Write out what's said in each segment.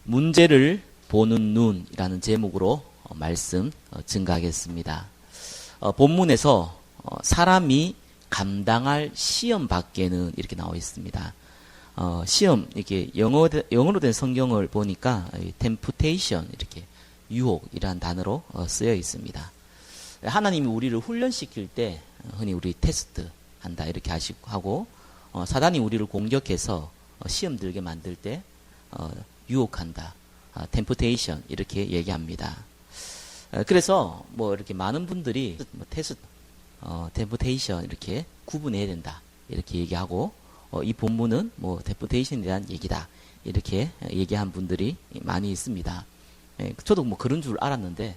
문제를 보는 눈이라는 제목으로 말씀 증가하겠습니다. 본문에서 사람이 감당할 시험 밖에는 이렇게 나와 있습니다. 시험, 이렇게 영어로 된 성경을 보니까 temptation, 이렇게 유혹이라는 단어로 쓰여 있습니다. 하나님이 우리를 훈련시킬 때 흔히 우리 테스트 한다 이렇게 하고 사단이 우리를 공격해서 시험 들게 만들 때 유혹한다, temptation 이렇게 얘기합니다. 그래서 뭐 이렇게 많은 분들이 테스트, temptation 이렇게 구분해야 된다 이렇게 얘기하고 이 본문은 뭐 temptation에 대한 얘기다 이렇게 얘기한 분들이 많이 있습니다. 저도 뭐 그런 줄 알았는데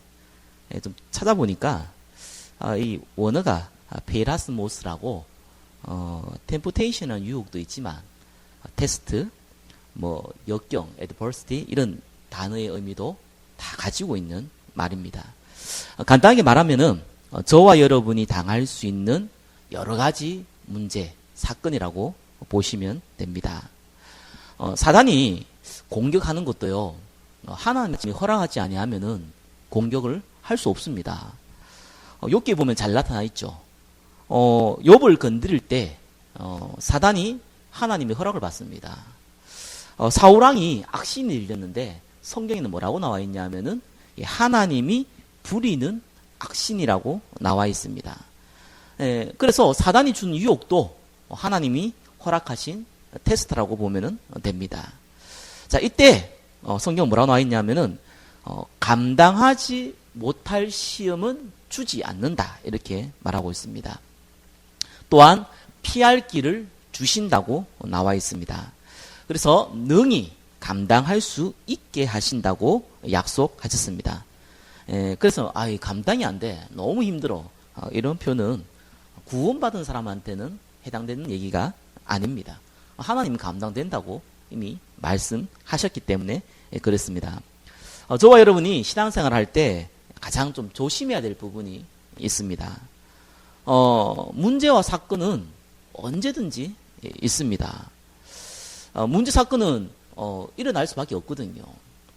좀 찾아보니까 이 원어가 페라스모스라고 temptation은 유혹도 있지만 테스트, 뭐 역경, adversity 이런 단어의 의미도 다 가지고 있는 말입니다. 간단하게 말하면은 저와 여러분이 당할 수 있는 여러 가지 문제, 사건이라고 보시면 됩니다. 사단이 공격하는 것도요, 하나님이 허락하지 아니하면은 공격을 할 수 없습니다. 욥기에 보면 잘 나타나 있죠. 욥을 건드릴 때 사단이 하나님의 허락을 받습니다. 사울왕이 악신이 일렸는데 성경에는 뭐라고 나와 있냐면은 하나님이 부리는 악신이라고 나와 있습니다. 그래서 사단이 준 유혹도 하나님이 허락하신 테스트라고 보면 됩니다. 자, 이때 성경 뭐라고 나와 있냐면은 감당하지 못할 시험은 주지 않는다 이렇게 말하고 있습니다. 또한 피할 길을 주신다고 나와 있습니다. 그래서 능히 감당할 수 있게 하신다고 약속하셨습니다. 그래서 감당이 안 돼, 너무 힘들어, 이런 표현은 구원받은 사람한테는 해당되는 얘기가 아닙니다. 하나님이 감당된다고 이미 말씀하셨기 때문에 그렇습니다. 저와 여러분이 신앙생활 할 때 가장 좀 조심해야 될 부분이 있습니다. 문제와 사건은 언제든지 있습니다. 문제 사건은 일어날 수밖에 없거든요.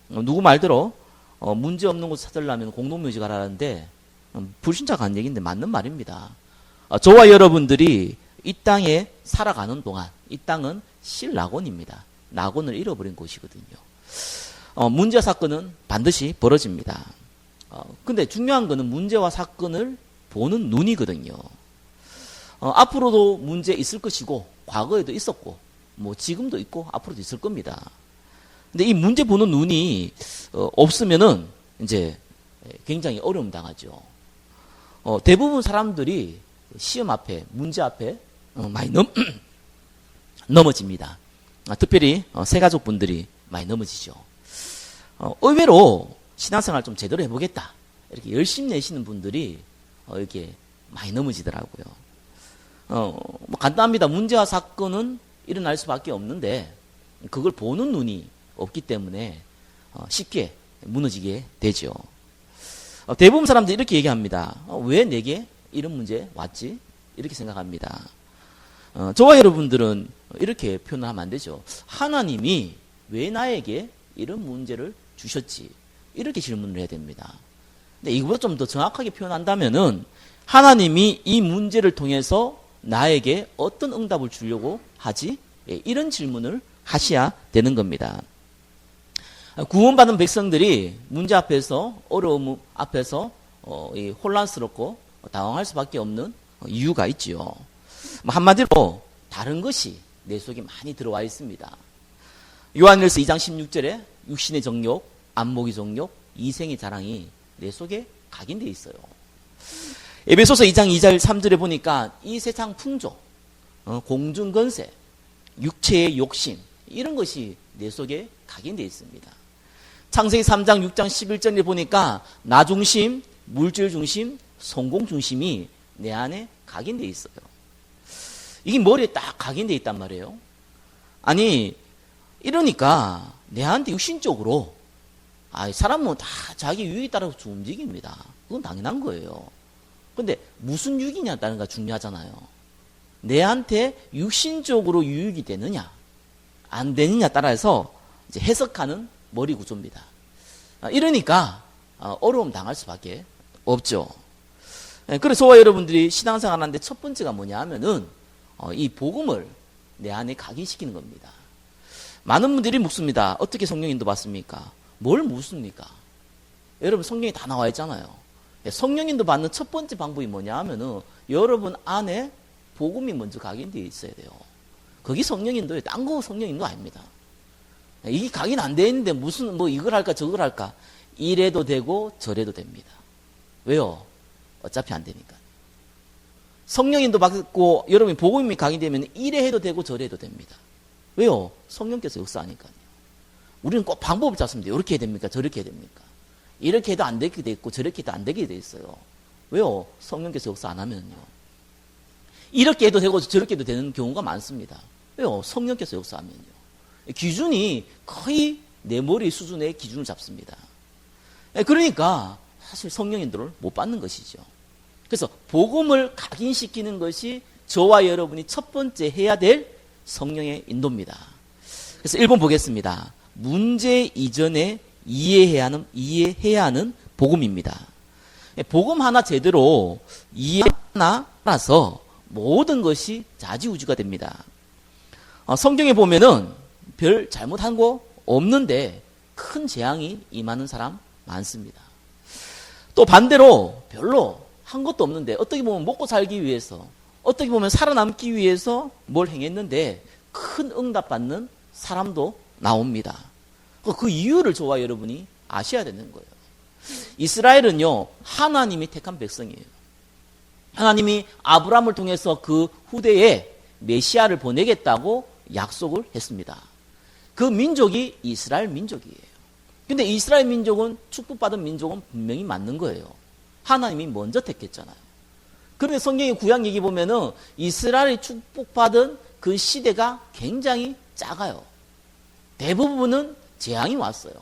누구 말대로 문제 없는 곳 찾으려면 공동묘지 가라는데 불신자가 한 얘기인데 맞는 말입니다. 저와 여러분들이 이 땅에 살아가는 동안 이 땅은 실낙원입니다. 낙원을 잃어버린 곳이거든요. 문제와 사건은 반드시 벌어집니다. 근데 중요한 거는 문제와 사건을 보는 눈이거든요. 앞으로도 문제 있을 것이고 과거에도 있었고 뭐 지금도 있고 앞으로도 있을 겁니다. 근데 이 문제 보는 눈이 없으면은 이제 굉장히 어려움 당하죠. 대부분 사람들이 시험 앞에, 문제 앞에 많이 넘어집니다. 특별히 새가족 분들이 많이 넘어지죠. 의외로 신앙생활 좀 제대로 해보겠다 이렇게 열심히 내시는 분들이 이렇게 많이 넘어지더라고요. 뭐 간단합니다. 문제와 사건은 일어날 수밖에 없는데 그걸 보는 눈이 없기 때문에 쉽게 무너지게 되죠. 대부분 사람들이 이렇게 얘기합니다. 왜 내게 이런 문제 왔지? 이렇게 생각합니다. 저와 여러분들은 이렇게 표현하면 안 되죠. 하나님이 왜 나에게 이런 문제를 주셨지? 이렇게 질문을 해야 됩니다. 근데 이거보다 좀 더 정확하게 표현한다면은 하나님이 이 문제를 통해서 나에게 어떤 응답을 주려고 하지? 이런 질문을 하셔야 되는 겁니다. 구원받은 백성들이 문제 앞에서, 어려움 앞에서 혼란스럽고 당황할 수밖에 없는 이유가 있지요. 한마디로 다른 것이 내 속에 많이 들어와 있습니다. 요한일서 2장 16절에 육신의 정욕, 안목의 정욕, 이생의 자랑이 내 속에 각인되어 있어요. 에베소서 2장 2절 3절에 보니까 이 세상 풍조, 공중건세, 육체의 욕심 이런 것이 내 속에 각인되어 있습니다. 창세기 3장 6장 11절에 보니까 나 중심, 물질 중심, 성공 중심이 내 안에 각인되어 있어요. 이게 머리에 딱 각인되어 있단 말이에요. 아니 이러니까 내한테 육신적으로 사람은 다 자기 유익에 따라서 움직입니다. 그건 당연한 거예요. 근데 무슨 유익이냐에 따른가 중요하잖아요. 내한테 육신적으로 유익이 되느냐 안 되느냐 따라서 이제 해석하는 머리 구조입니다. 이러니까 어려움 당할 수밖에 없죠. 그래서 저와 여러분들이 신앙생활 하는데 첫 번째가 뭐냐 하면은 이 복음을 내 안에 각인시키는 겁니다. 많은 분들이 묻습니다. 어떻게 성령 인도 받습니까? 뭘 묻습니까? 여러분 성경에 다 나와 있잖아요. 성령 인도 받는 첫 번째 방법이 뭐냐 하면은 여러분 안에 복음이 먼저 각인되어 있어야 돼요. 거기 성령 인도예요. 딴 거 성령 인도 아닙니다. 이게 각인 안 돼 있는데 무슨 뭐 이걸 할까 저걸 할까 이래도 되고 저래도 됩니다. 왜요? 어차피 안 되니까. 성령 인도 받고 여러분이 복음이 각인되면 이래 해도 되고 저래 해도 됩니다. 왜요? 성령께서 역사하니까요. 우리는 꼭 방법을 찾습니다. 이렇게 해야 됩니까? 저렇게 해야 됩니까? 이렇게 해도 안 되게 돼 있고 저렇게 해도 안 되게 돼 있어요. 왜요? 성령께서 역사 안 하면요. 이렇게 해도 되고 저렇게 해도 되는 경우가 많습니다. 왜요? 성령께서 역사하면요. 기준이 거의 내 머리 수준의 기준을 잡습니다. 그러니까 사실 성령 인도를 못 받는 것이죠. 그래서 복음을 각인시키는 것이 저와 여러분이 첫 번째 해야 될 성령의 인도입니다. 그래서 1번 보겠습니다. 문제 이전에 이해해야 하는 복음입니다. 복음 하나 제대로 이해하나라서 모든 것이 좌지우지가 됩니다. 성경에 보면은 별 잘못한 거 없는데 큰 재앙이 임하는 사람 많습니다. 또 반대로 별로 한 것도 없는데 어떻게 보면 먹고 살기 위해서 어떻게 보면 살아남기 위해서 뭘 행했는데 큰 응답받는 사람도 나옵니다. 그 이유를 저와 여러분이 아셔야 되는 거예요. 이스라엘은요 하나님이 택한 백성이에요. 하나님이 아브라함을 통해서 그 후대에 메시아를 보내겠다고 약속을 했습니다. 그 민족이 이스라엘 민족이에요. 근데 이스라엘 민족은 축복받은 민족은 분명히 맞는 거예요. 하나님이 먼저 택했잖아요. 그런데 성경의 구약 얘기 보면은 이스라엘이 축복받은 그 시대가 굉장히 작아요. 대부분은 재앙이 왔어요.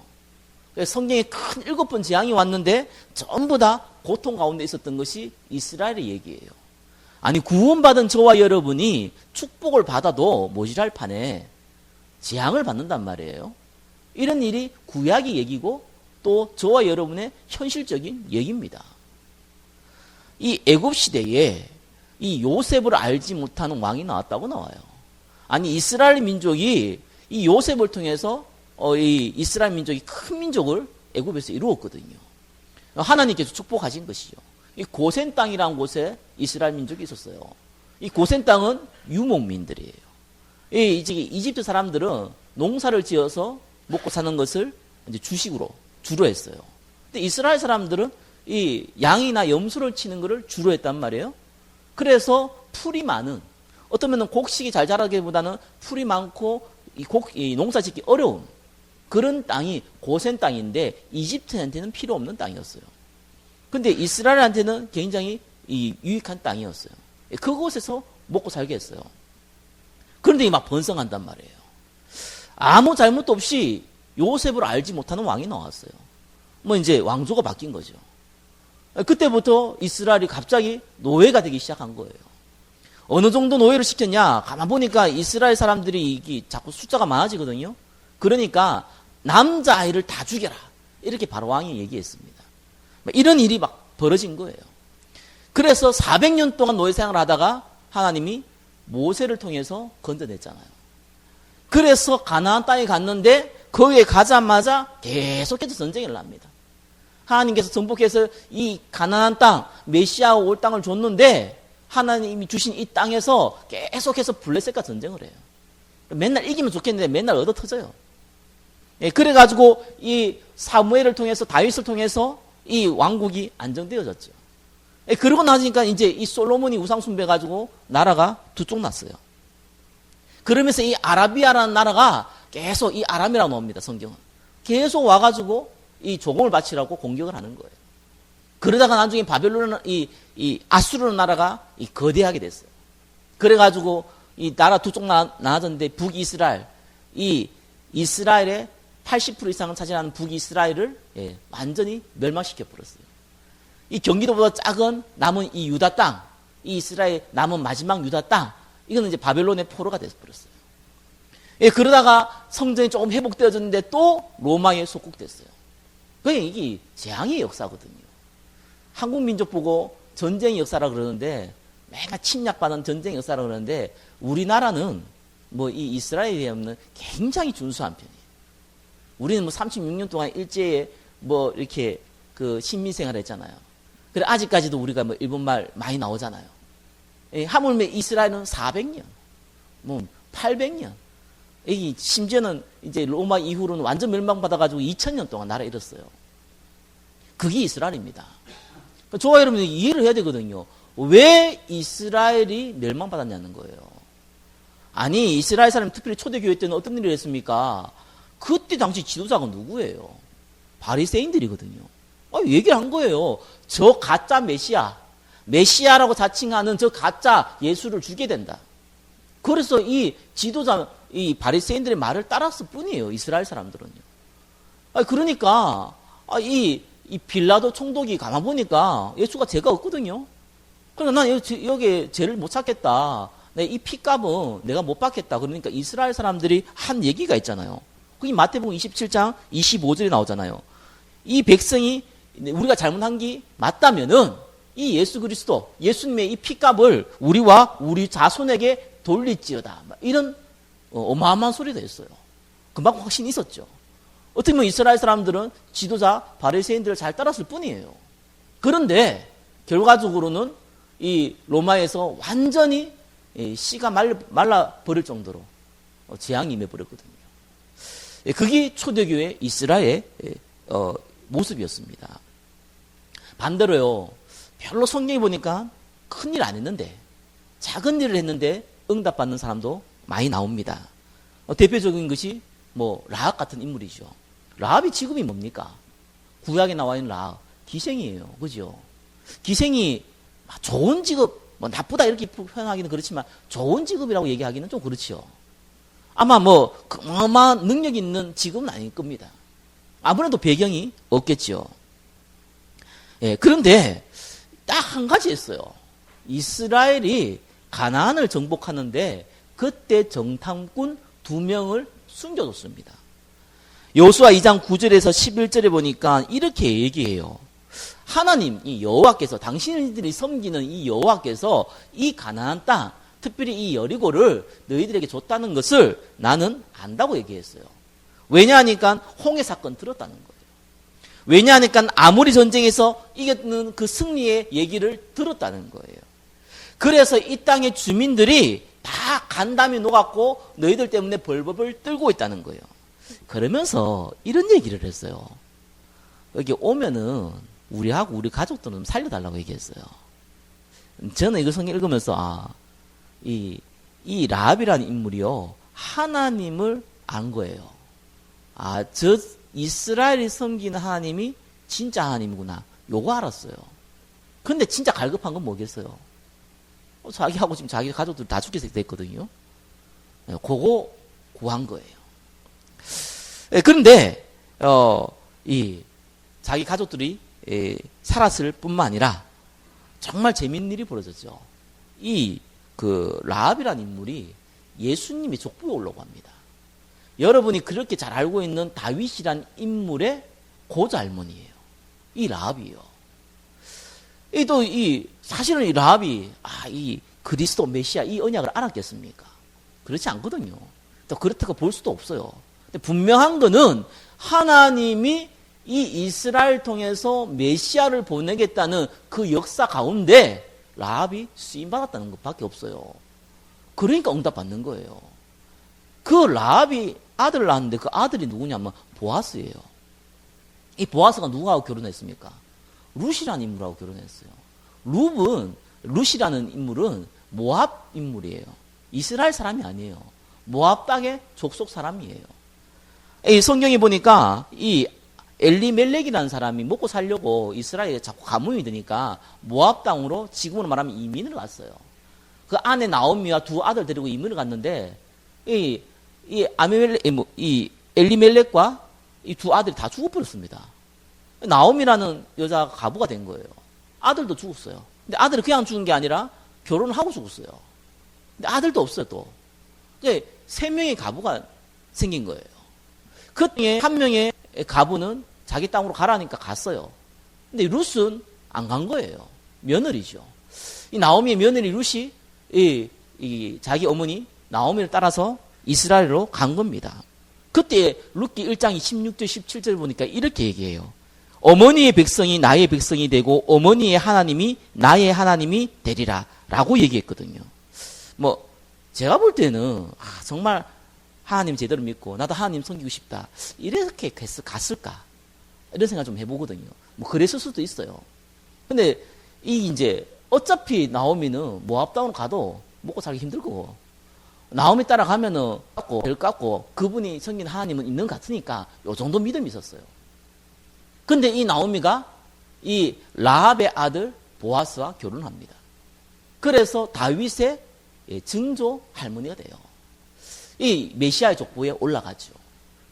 성경에 큰 7번 재앙이 왔는데 전부 다 고통 가운데 있었던 것이 이스라엘의 얘기예요. 아니 구원받은 저와 여러분이 축복을 받아도 모질할 판에 재앙을 받는단 말이에요. 이런 일이 구약의 얘기고 또 저와 여러분의 현실적인 얘기입니다. 이 애굽 시대에 이 요셉을 알지 못하는 왕이 나왔다고 나와요. 아니 이스라엘 민족이 이 요셉을 통해서 이 이스라엘 민족이 큰 민족을 애굽에서 이루었거든요. 하나님께서 축복하신 것이죠. 이 고센 땅이라는 곳에 이스라엘 민족이 있었어요. 이 고센 땅은 유목민들이에요. 이 이집트 사람들은 농사를 지어서 먹고 사는 것을 이제 주식으로 주로 했어요. 근데 이스라엘 사람들은 이 양이나 염소를 치는 것을 주로 했단 말이에요. 그래서 풀이 많은 어떠면 곡식이 잘 자라기보다는 풀이 많고 이 농사 짓기 어려운 그런 땅이 고센 땅인데 이집트한테는 필요 없는 땅이었어요. 근데 이스라엘한테는 굉장히 유익한 땅이었어요. 그곳에서 먹고 살게 했어요. 그런데 막 번성한단 말이에요. 아무 잘못도 없이 요셉을 알지 못하는 왕이 나왔어요. 뭐 이제 왕조가 바뀐 거죠. 그때부터 이스라엘이 갑자기 노예가 되기 시작한 거예요. 어느 정도 노예를 시켰냐? 가만 보니까 이스라엘 사람들이 자꾸 숫자가 많아지거든요. 그러니까 남자아이를 다 죽여라. 이렇게 바로 왕이 얘기했습니다. 이런 일이 막 벌어진 거예요. 그래서 400년 동안 노예 생활을 하다가 하나님이 모세를 통해서 건져냈잖아요. 그래서 가나안 땅에 갔는데 거기에 가자마자 계속해서 전쟁을 납니다. 하나님께서 정복해서 이 가나안 땅, 메시아 올 땅을 줬는데 하나님이 주신 이 땅에서 계속해서 블레셋과 전쟁을 해요. 맨날 이기면 좋겠는데 맨날 얻어 터져요. 그래가지고 이 사무엘을 통해서 다윗을 통해서 이 왕국이 안정되어졌죠. 그러고 나니까 이제 이 솔로몬이 우상 숭배가지고 나라가 두 쪽 났어요. 그러면서 이 아라비아라는 나라가 계속 이 아람이라고 나옵니다. 성경은. 계속 와가지고 이 조공을 바치라고 공격을 하는 거예요. 그러다가 나중에 바벨론, 이 아수르 나라가 거대하게 됐어요. 그래가지고 이 나라 두 쪽 나눠졌는데 북이스라엘, 이 이스라엘의 80% 이상을 차지하는 북이스라엘을 완전히 멸망시켜 버렸어요. 이 경기도보다 작은 남은 이 유다 땅, 이 이스라엘 남은 마지막 유다 땅, 이거는 이제 바벨론의 포로가 되어 버렸어요. 예, 그러다가 성전이 조금 회복되어졌는데 또 로마에 속국됐어요. 그게 이게 재앙의 역사거든요. 한국 민족 보고 전쟁의 역사라 그러는데 맨날 침략받은 전쟁의 역사라 그러는데 우리나라는 뭐 이 이스라엘에 없는 굉장히 준수한 편이에요. 우리는 뭐 36년 동안 일제에 뭐 이렇게 그 식민 생활을 했잖아요. 그래 아직까지도 우리가 뭐 일본말 많이 나오잖아요. 예, 하물며 이스라엘은 400년, 뭐 800년. 이 심지어는 이제 로마 이후로는 완전 멸망받아가지고 2000년 동안 나라 잃었어요. 그게 이스라엘입니다. 저와 여러분이 이해를 해야 되거든요. 왜 이스라엘이 멸망받았냐는 거예요. 아니 이스라엘 사람 특별히 초대교회 때는 어떤 일을 했습니까? 그때 당시 지도자가 누구예요? 바리새인들이거든요. 얘기를 한 거예요. 저 가짜 메시아라고 자칭하는 저 가짜 예수를 죽게 된다. 그래서 이 지도자, 이 바리새인들의 말을 따랐을 뿐이에요. 이스라엘 사람들은요. 그러니까 이 빌라도 총독이 가만 보니까 예수가 죄가 없거든요. 그래서 난 여기에 죄를 못 찾겠다. 이 피값은 내가 못 받겠다. 그러니까 이스라엘 사람들이 한 얘기가 있잖아요. 그게 마태복음 27장 25절에 나오잖아요. 이 백성이 우리가 잘못한 게 맞다면은 이 예수 그리스도, 예수님의 이 피값을 우리와 우리 자손에게 돌릴지어다. 이런 어마어마한 소리가 있어요. 그만큼 확신이 있었죠. 어떻게 보면 이스라엘 사람들은 지도자 바리새인들을 잘 따랐을 뿐이에요. 그런데 결과적으로는 이 로마에서 완전히 씨가 말라버릴 정도로 재앙이 임해버렸거든요. 그게 초대교회 이스라엘의 모습이었습니다. 반대로요, 별로 성경에 보니까 큰일 안 했는데, 작은 일을 했는데 응답받는 사람도 많이 나옵니다. 대표적인 것이 뭐 라합 같은 인물이죠. 라합이 직업이 뭡니까? 구약에 나와 있는 라합, 기생이에요. 그죠? 기생이 좋은 직업, 뭐 나쁘다 이렇게 표현하기는 그렇지만 좋은 직업이라고 얘기하기는 좀 그렇죠. 아마 뭐 어마어마한 능력이 있는 직업은 아닐 겁니다. 아무래도 배경이 없겠죠. 예, 그런데 딱 한 가지 했어요. 이스라엘이 가나안을 정복하는데 그때 정탐꾼 2명을 숨겨뒀습니다. 여호수아 2장 9절에서 11절에 보니까 이렇게 얘기해요. 하나님, 이 여호와께서, 당신들이 섬기는 이 여호와께서 이 가나안 땅, 특별히 이 여리고를 너희들에게 줬다는 것을 나는 안다고 얘기했어요. 왜냐하니까 홍해 사건 들었다는 거예요. 왜냐하니까 아모리 전쟁에서 이겼는 그 승리의 얘기를 들었다는 거예요. 그래서 이 땅의 주민들이 다 간담이 녹았고 너희들 때문에 벌벌을 떨고 있다는 거예요. 그러면서 이런 얘기를 했어요. 여기 오면은 우리하고 우리 가족들은 살려달라고 얘기했어요. 저는 이거 성경 읽으면서 이 라합이라는 인물이요, 하나님을 안 거예요. 저 이스라엘이 섬기는 하나님이 진짜 하나님이구나. 요거 알았어요. 근데 진짜 갈급한 건 뭐겠어요? 자기하고 지금 자기 가족들 다 죽게 됐거든요. 그거 구한 거예요. 그런데 이 자기 가족들이 살았을 뿐만 아니라 정말 재밌는 일이 벌어졌죠. 그 라합이라는 인물이 예수님의 족보에 올라오고 합니다. 여러분이 그렇게 잘 알고 있는 다윗이란 인물의 고자할머니예요. 이 라합이요. 사실은 이 라합이 이 그리스도 메시아 이 언약을 알았겠습니까? 그렇지 않거든요. 또 그렇다고 볼 수도 없어요. 근데 분명한 거는 하나님이 이 이스라엘 통해서 메시아를 보내겠다는 그 역사 가운데 라합이 쓰임받았다는 것밖에 없어요. 그러니까 응답받는 거예요. 그 라합이 아들을 낳았는데 그 아들이 누구냐면 보아스예요. 이 보아스가 누구하고 결혼했습니까? 룻이라는 인물하고 결혼했어요. 룻이라는 인물은 모압 인물이에요. 이스라엘 사람이 아니에요. 모압 땅의 족속 사람이에요. 이 성경에 보니까 이 엘리멜렉이라는 사람이 먹고 살려고 이스라엘에 자꾸 가뭄이 드니까 모압 땅으로 지금으로 말하면 이민을 갔어요. 그 아내 나오미와 2 아들 데리고 이민을 갔는데 이 엘리멜렉과 이 2 아들이 다 죽어버렸습니다. 나오미라는 여자가 가부가 된 거예요. 아들도 죽었어요. 근데 아들이 그냥 죽은 게 아니라 결혼을 하고 죽었어요. 근데 아들도 없어요, 또. 이제 3명의 과부가 생긴 거예요. 그 중에 한 명의 과부는 자기 땅으로 가라니까 갔어요. 근데 룻은 안 간 거예요. 며느리죠. 이 나오미의 며느리 룻이 자기 어머니 나오미를 따라서 이스라엘로 간 겁니다. 그때 룻기 1장 16절 17절 보니까 이렇게 얘기해요. 어머니의 백성이 나의 백성이 되고 어머니의 하나님이 나의 하나님이 되리라 라고 얘기했거든요. 뭐 제가 볼 때는 정말 하나님 제대로 믿고 나도 하나님 섬기고 싶다 이렇게 갔을까 이런 생각 좀 해보거든요. 뭐 그랬을 수도 있어요. 근데 이제 어차피 나오미는 모압 땅으로 가도 먹고 살기 힘들 거고 나오미 따라가면은 될 것 같고 그분이 섬긴 하나님은 있는 것 같으니까 요 정도 믿음이 있었어요. 근데 이 나오미가 이 라합의 아들 보아스와 결혼합니다. 그래서 다윗의 증조 할머니가 돼요. 이 메시아의 족보에 올라가죠.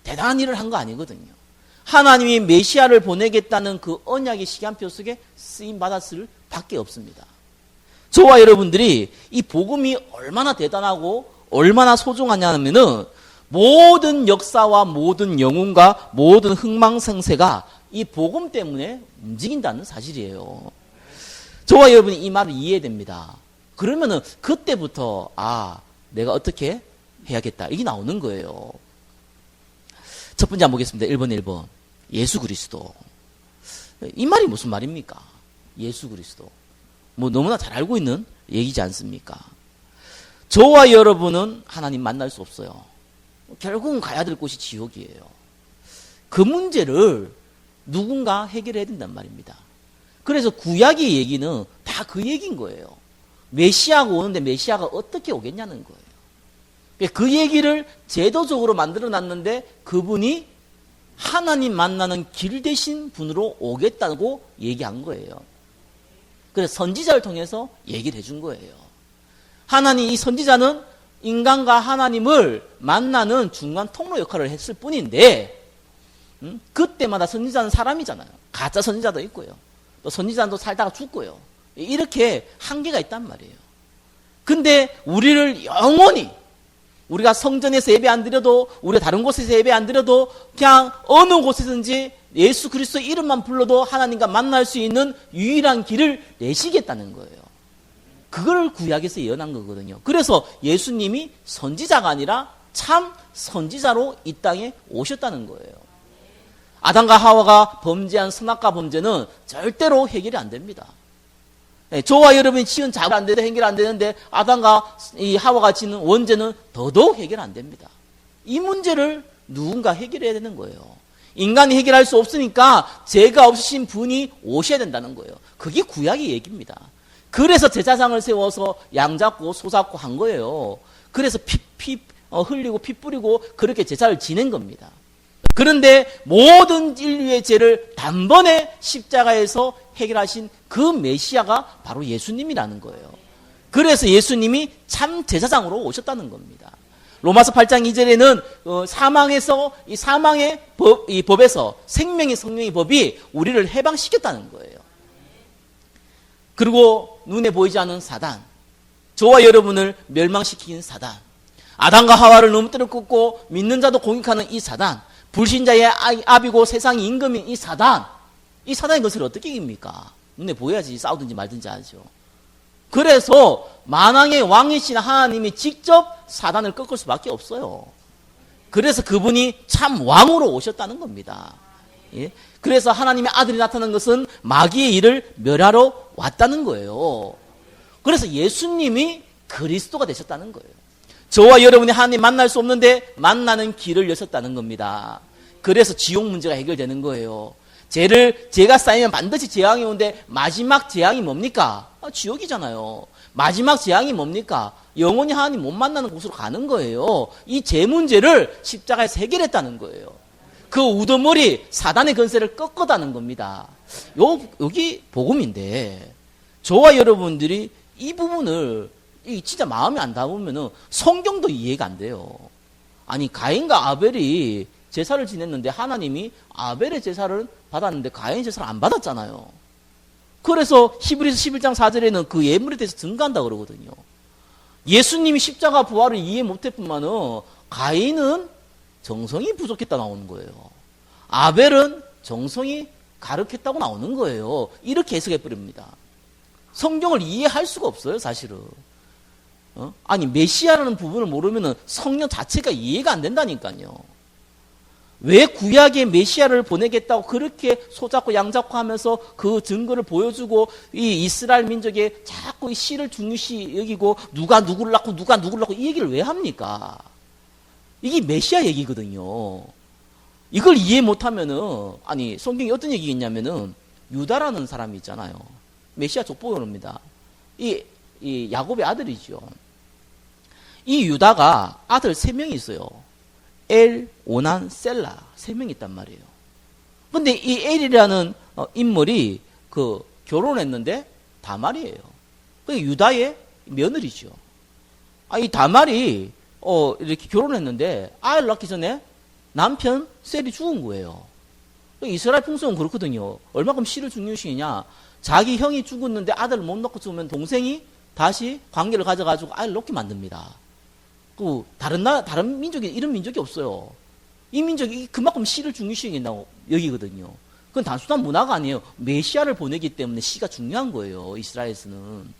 대단한 일을 한 거 아니거든요. 하나님이 메시아를 보내겠다는 그 언약의 시간표 속에 쓰임받았을 밖에 없습니다. 저와 여러분들이 이 복음이 얼마나 대단하고 얼마나 소중하냐면은 모든 역사와 모든 영웅과 모든 흥망성쇠가 이 복음 때문에 움직인다는 사실이에요. 저와 여러분이 이 말을 이해해야 됩니다. 그러면은 그때부터 내가 어떻게 해야겠다 이게 나오는 거예요. 첫 번째 한번 보겠습니다. 1번 1번 예수 그리스도. 이 말이 무슨 말입니까? 예수 그리스도. 뭐 너무나 잘 알고 있는 얘기지 않습니까? 저와 여러분은 하나님 만날 수 없어요. 결국은 가야 될 곳이 지옥이에요. 그 문제를 누군가 해결해야 된단 말입니다. 그래서 구약의 얘기는 다 그 얘기인 거예요. 메시아가 오는데 메시아가 어떻게 오겠냐는 거예요. 그 얘기를 제도적으로 만들어 놨는데 그분이 하나님 만나는 길 대신 분으로 오겠다고 얘기한 거예요. 그래서 선지자를 통해서 얘기를 해준 거예요. 하나님, 이 선지자는 인간과 하나님을 만나는 중간 통로 역할을 했을 뿐인데, 그때마다 선지자는 사람이잖아요. 가짜 선지자도 있고요. 또 선지자도 살다가 죽고요. 이렇게 한계가 있단 말이에요. 근데 우리를 영원히 우리가 성전에서 예배 안 드려도 우리가 다른 곳에서 예배 안 드려도 그냥 어느 곳에든지 예수 그리스도 이름만 불러도 하나님과 만날 수 있는 유일한 길을 내시겠다는 거예요. 그걸 구약에서 예언한 거거든요. 그래서 예수님이 선지자가 아니라 참 선지자로 이 땅에 오셨다는 거예요. 아담과 하와가 범죄한 선악과 범죄는 절대로 해결이 안 됩니다. 저와 여러분이 지은 작은 안 되는데 해결 안 되는데 아담과 이 하와가 지는 원죄는 더더욱 해결 안 됩니다. 이 문제를 누군가 해결해야 되는 거예요. 인간이 해결할 수 없으니까 죄가 없으신 분이 오셔야 된다는 거예요. 그게 구약의 얘기입니다. 그래서 제사장을 세워서 양 잡고 소 잡고 한 거예요. 그래서 피 흘리고 피 뿌리고 그렇게 제사를 지낸 겁니다. 그런데 모든 인류의 죄를 단번에 십자가에서 해결하신 그 메시아가 바로 예수님이라는 거예요. 그래서 예수님이 참 제사장으로 오셨다는 겁니다. 로마서 8장 2절에는 사망에서 이 사망의 이 법에서 생명의 성령의 법이 우리를 해방시켰다는 거예요. 그리고 눈에 보이지 않는 사단, 저와 여러분을 멸망시킨 사단, 아담과 하와를 넘어뜨려 꺾고 믿는 자도 공격하는 이 사단, 불신자의 압이고 세상의 임금인 이 사단의 것을 어떻게 이깁니까? 눈에 보여야지 싸우든지 말든지 하죠. 그래서 만왕의 왕이신 하나님이 직접 사단을 꺾을 수밖에 없어요. 그래서 그분이 참 왕으로 오셨다는 겁니다. 예? 그래서 하나님의 아들이 나타난 것은 마귀의 일을 멸하러 왔다는 거예요. 그래서 예수님이 그리스도가 되셨다는 거예요. 저와 여러분이 하나님 만날 수 없는데 만나는 길을 여셨다는 겁니다. 그래서 지옥 문제가 해결되는 거예요. 죄가 쌓이면 반드시 재앙이 오는데 마지막 재앙이 뭡니까? 지옥이잖아요. 마지막 재앙이 뭡니까? 영원히 하나님 못 만나는 곳으로 가는 거예요. 이 죄 문제를 십자가에서 해결했다는 거예요. 그 우두머리 사단의 건세를 꺾었다는 겁니다. 여기 복음인데 저와 여러분들이 이 부분을 진짜 마음에 안 닿으면 성경도 이해가 안 돼요. 아니 가인과 아벨이 제사를 지냈는데 하나님이 아벨의 제사를 받았는데 가인의 제사를 안 받았잖아요. 그래서 히브리서 11장 4절에는 그 예물에 대해서 증거한다 그러거든요. 예수님이 십자가 부활을 이해 못할 뿐만은 가인은 정성이 부족했다 나오는 거예요. 아벨은 정성이 가득했다고 나오는 거예요. 이렇게 해석해 버립니다. 성경을 이해할 수가 없어요, 사실은. 아니, 메시아라는 부분을 모르면은 성령 자체가 이해가 안 된다니까요. 왜 구약에 메시아를 보내겠다고 그렇게 소잡고 양잡고 하면서 그 증거를 보여주고 이 이스라엘 민족에 자꾸 이 씨를 중요시 여기고 누가 누구를 낳고 누가 누구를 낳고 이 얘기를 왜 합니까? 이게 메시아 얘기거든요. 이걸 이해 못하면은, 아니, 성경이 어떤 얘기가 있냐면은 유다라는 사람이 있잖아요. 메시아 족보입니다. 이 야곱의 아들이죠. 이 유다가 아들 3명이 있어요. 엘, 오난, 셀라 3명이 있단 말이에요. 근데 이 엘이라는 인물이 결혼했는데 다말이에요. 유다의 며느리죠. 이 다말이 이렇게 결혼했는데 아이를 낳기 전에 남편 셀이 죽은 거예요. 이스라엘 풍속은 그렇거든요. 얼마큼 씨를 중요시하냐. 자기 형이 죽었는데 아들을 못 낳고 죽으면 동생이 다시 관계를 가져가지고 아이를 낳게 만듭니다. 다른 민족에 이런 민족이 없어요. 이 민족이 그만큼 씨를 중요시하긴다고 여기거든요. 그건 단순한 문화가 아니에요. 메시아를 보내기 때문에 씨가 중요한 거예요. 이스라엘에서는.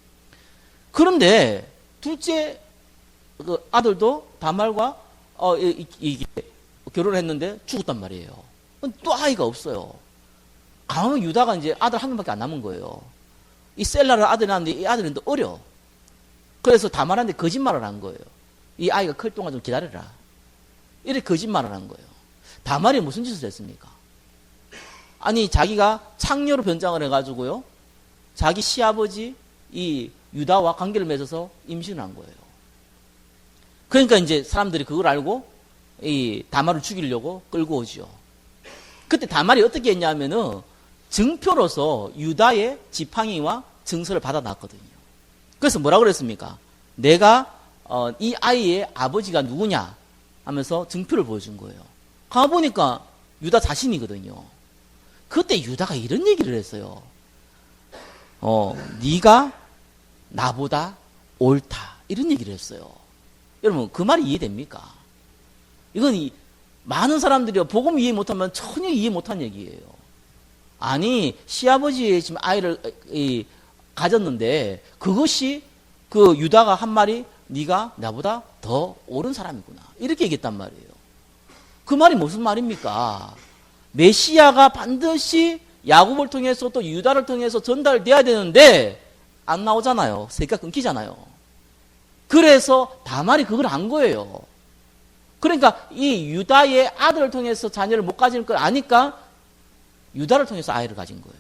그런데 둘째 아들도 다말과 결혼했는데 죽었단 말이에요. 또 아이가 없어요. 강한 유다가 이제 아들 한 명밖에 안 남은 거예요. 이 셀라를 아들이 낳았는데 이 아들은 또 어려. 그래서 다말한테 거짓말을 한 거예요. 이 아이가 클 동안 좀 기다려라. 이렇게 거짓말을 한 거예요. 다말이 무슨 짓을 했습니까? 아니, 자기가 창녀로 변장을 해가지고요. 자기 시아버지 이 유다와 관계를 맺어서 임신을 한 거예요. 그러니까 이제 사람들이 그걸 알고 이 다말을 죽이려고 끌고 오죠. 그때 다말이 어떻게 했냐면은 증표로서 유다의 지팡이와 증서를 받아놨거든요. 그래서 뭐라고 그랬습니까? 내가 이 아이의 아버지가 누구냐 하면서 증표를 보여준 거예요. 가보니까 유다 자신이거든요. 그때 유다가 이런 얘기를 했어요. 네가 나보다 옳다. 이런 얘기를 했어요. 여러분, 그 말이 이해됩니까? 이건 많은 사람들이 복음 이해 못하면 전혀 이해 못한 얘기예요. 아니, 시아버지의 지금 아이를 가졌는데 그것이 그 유다가 한 말이 네가 나보다 더 옳은 사람이구나. 이렇게 얘기했단 말이에요. 그 말이 무슨 말입니까? 메시아가 반드시 야곱을 통해서 또 유다를 통해서 전달돼야 되는데 안 나오잖아요. 세계가 끊기잖아요. 그래서 다말이 그걸 한 거예요. 그러니까 이 유다의 아들을 통해서 자녀를 못 가지는 걸 아니까 유다를 통해서 아이를 가진 거예요.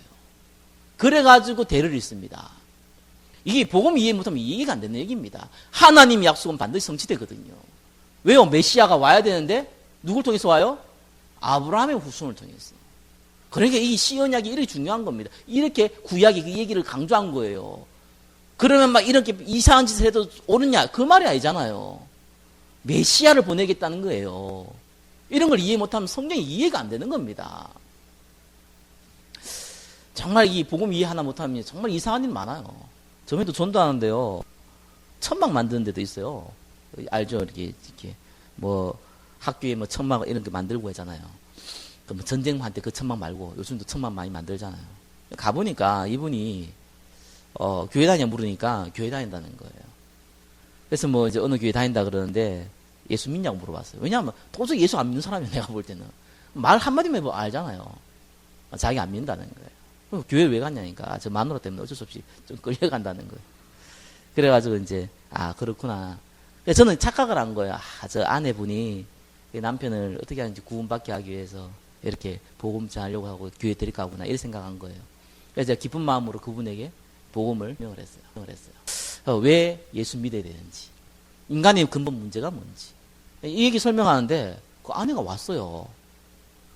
그래가지고 대를 잇습니다. 이게 복음 이해 못하면 이해가 안 되는 얘기입니다. 하나님 약속은 반드시 성취되거든요. 왜요? 메시아가 와야 되는데 누굴 통해서 와요? 아브라함의 후손을 통해서. 그러니까 이 시언약이 이렇게 중요한 겁니다. 이렇게 구약이 그 얘기를 강조한 거예요. 그러면 막 이렇게 이상한 짓을 해도 옳으냐? 그 말이 아니잖아요. 메시아를 보내겠다는 거예요. 이런 걸 이해 못하면 성경이 이해가 안 되는 겁니다. 정말 이 복음 이해 하나 못하면 정말 이상한 일 많아요. 저희도 전도하는데요. 천막 만드는 데도 있어요. 알죠? 이렇게 뭐 학교에 뭐 천막 이런 거 만들고 하잖아요. 뭐 전쟁할 때 그 천막 말고 요즘도 천막 많이 만들잖아요. 가보니까 이분이 교회 다니냐 물으니까 교회 다닌다는 거예요. 그래서 뭐 이제 어느 교회 다닌다 그러는데 예수 믿냐고 물어봤어요. 왜냐하면 도저히 예수 안 믿는 사람이에요. 내가 볼 때는 말 한마디만 해도 알잖아요. 자기 안 믿는다는 거예요. 그럼 교회 왜 갔냐니까 저 마누라 때문에 어쩔 수 없이 좀 끌려간다는 거예요. 그래가지고 이제 그렇구나. 그래서 저는 착각을 한 거예요. 저 아내분이 남편을 어떻게 하는지 구원받게 하기 위해서 이렇게 복음 전하려고 하고 교회 데리고 가구나 이렇게 생각한 거예요. 그래서 제가 기쁜 마음으로 그분에게 복음을 설명을 했어요. 왜 예수 믿어야 되는지, 인간의 근본 문제가 뭔지 이 얘기 설명하는데 그 아내가 왔어요.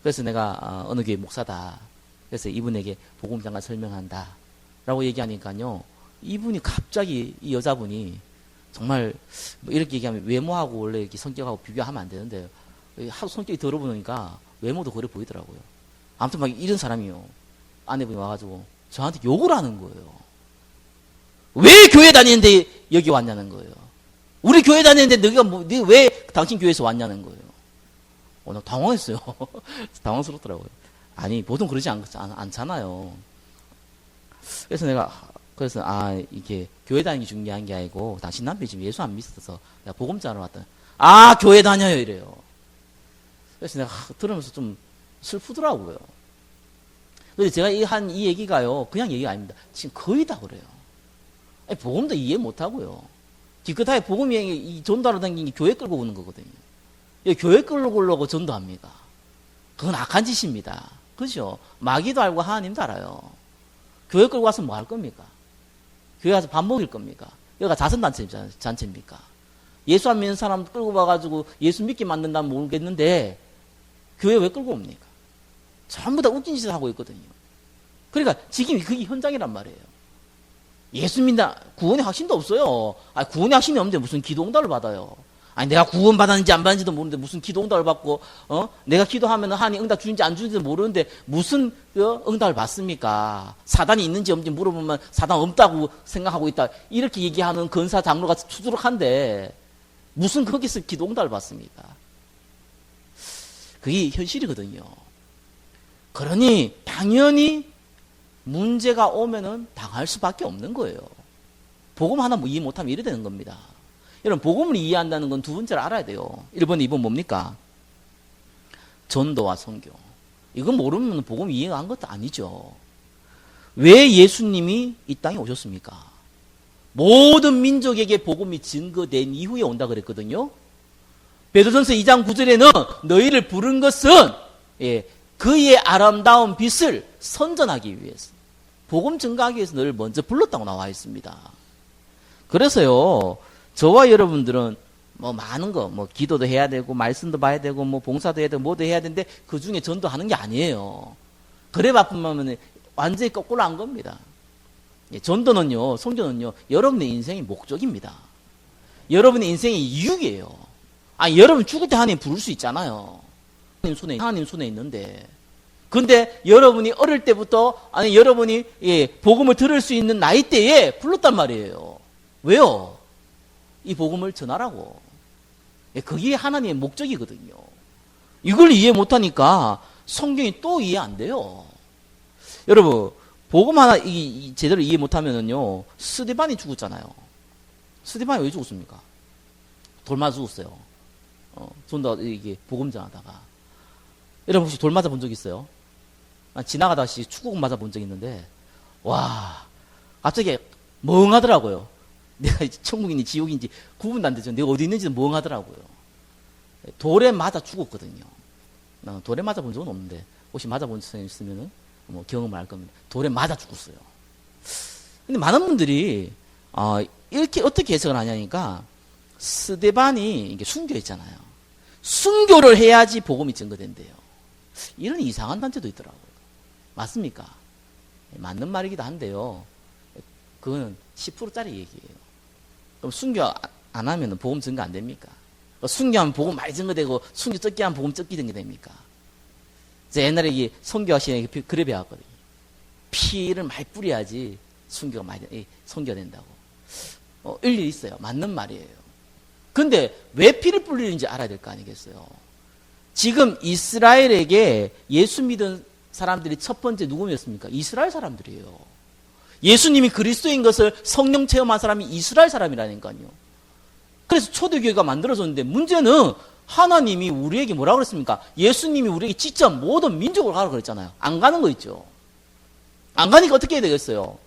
그래서 내가 어느 교회 목사다. 그래서 이분에게 복음 잠깐 설명한다 라고 얘기하니까요, 이분이 갑자기 이 여자분이 정말 뭐 이렇게 얘기하면 외모하고 원래 이렇게 성격하고 비교하면 안 되는데 하도 성격이 들어보니까 외모도 그래 보이더라고요. 아무튼 막 이런 사람이요. 아내분이 와가지고 저한테 욕을 하는 거예요. 왜 교회 다니는데 여기 왔냐는 거예요. 우리 교회 다니는데 너가 네가 왜 당신 교회에서 왔냐는 거예요. 나 당황했어요. 당황스럽더라고요. 아니, 보통 그러지 않잖아요. 그래서 이게 교회 다니기 중요한 게 아니고 당신 남편이 지금 예수 안 믿어서 내가 복음 전하러 왔다. 교회 다녀요 이래요. 그래서 내가 들으면서 좀 슬프더라고요. 근데 제가 이 얘기가요, 그냥 얘기가 아닙니다. 지금 거의 다 그래요. 복음도 이해 못하고요. 기껏하게 복음이 이 전도하러 다니는 게 교회 끌고 오는 거거든요. 교회 끌고 오려고 전도합니까? 그건 악한 짓입니다. 그죠? 마귀도 알고 하나님도 알아요. 교회 끌고 와서 뭐 할 겁니까? 교회 가서 밥 먹일 겁니까? 여기가 자선단체입니까? 예수 안 믿는 사람 끌고 와가지고 예수 믿게 만든다면 모르겠는데 교회 왜 끌고 옵니까? 전부 다 웃긴 짓을 하고 있거든요. 그러니까 지금 그게 현장이란 말이에요. 예수 믿나 구원의 확신도 없어요. 구원의 확신이 없는데 무슨 기도 응답을 받아요. 내가 구원 받았는지 안 받았는지도 모르는데 무슨 기도 응답을 받고 내가 기도하면 하나님 응답 주는지 안 주는지도 모르는데 무슨 응답을 받습니까? 사단이 있는지 없는지 물어보면 사단 없다고 생각하고 있다 이렇게 얘기하는 근사 장로가 수두룩한데 무슨 거기서 기도 응답을 받습니까? 그게 현실이거든요. 그러니 당연히 문제가 오면은 당할 수밖에 없는 거예요. 복음 하나 이해 못하면 이래 되는 겁니다. 여러분, 복음을 이해한다는 건 두 번째를 알아야 돼요. 1번, 2번 뭡니까? 전도와 선교. 이거 모르면 복음 이해가 한 것도 아니죠. 왜 예수님이 이 땅에 오셨습니까? 모든 민족에게 복음이 증거된 이후에 온다 그랬거든요. 베드로전서 2장 9절에는 너희를 부른 것은 그의 아름다운 빛을 선전하기 위해서, 복음 증거하기 위해서 너를 먼저 불렀다고 나와 있습니다. 그래서요, 저와 여러분들은 많은 거, 기도도 해야 되고, 말씀도 봐야 되고, 봉사도 해야 되고, 뭐도 해야 되는데, 그 중에 전도하는 게 아니에요. 그래 바쁘면 완전히 거꾸로 한 겁니다. 전도는요, 선교는요, 여러분의 인생의 목적입니다. 여러분의 인생의 이유예요. 여러분 죽을 때 하나님 부를 수 있잖아요. 하나님 손에 있는데. 근데 여러분이 어릴 때부터, 여러분이, 복음을 들을 수 있는 나이대에 불렀단 말이에요. 왜요? 이 복음을 전하라고. 그게 하나님의 목적이거든요. 이걸 이해 못하니까 성경이 또 이해 안 돼요. 여러분, 복음 하나 제대로 이해 못하면은요, 스데반이 죽었잖아요. 스데반이 왜 죽었습니까? 돌 맞아 죽었어요. 전도 이게 복음 전하다가. 여러분 혹시 돌 맞아 본 적 있어요? 지나가다가 축구공 맞아 본 적 있는데, 와, 갑자기 멍하더라고요. 내가 천국인지 지옥인지 구분도 안 되죠. 내가 어디 있는지도 멍하더라고요. 돌에 맞아 죽었거든요. 돌에 맞아 본 적은 없는데, 혹시 맞아 본 적 있으면은 경험을 할 겁니다. 돌에 맞아 죽었어요. 근데 많은 분들이, 이렇게 어떻게 해석을 하냐니까, 스데반이 이게 순교했잖아요. 순교를 해야지 복음이 증거된대요. 이런 이상한 단체도 있더라고요. 맞습니까? 맞는 말이기도 한데요. 그거는 10%짜리 얘기예요. 그럼 순교 안 하면 복음 증거 안 됩니까? 순교하면 복음 많이 증거되고 순교 적게 하면 복음 적게 증거됩니까? 제가 옛날에 이게 선교하시는 그래 배웠거든요. 피를 많이 뿌려야지 순교가 많이 선교가 된다고. 일리 있어요. 맞는 말이에요. 근데 왜 피를 뿌리는지 알아야 될 거 아니겠어요? 지금 이스라엘에게 예수 믿은 사람들이 첫 번째 누구였습니까? 이스라엘 사람들이에요. 예수님이 그리스도인 것을 성령 체험한 사람이 이스라엘 사람이라니까요. 그래서 초대교회가 만들어졌는데 문제는 하나님이 우리에게 뭐라고 그랬습니까? 예수님이 우리에게 직접 모든 민족을 가라고 그랬잖아요. 안 가는 거 있죠. 안 가니까 어떻게 해야 되겠어요?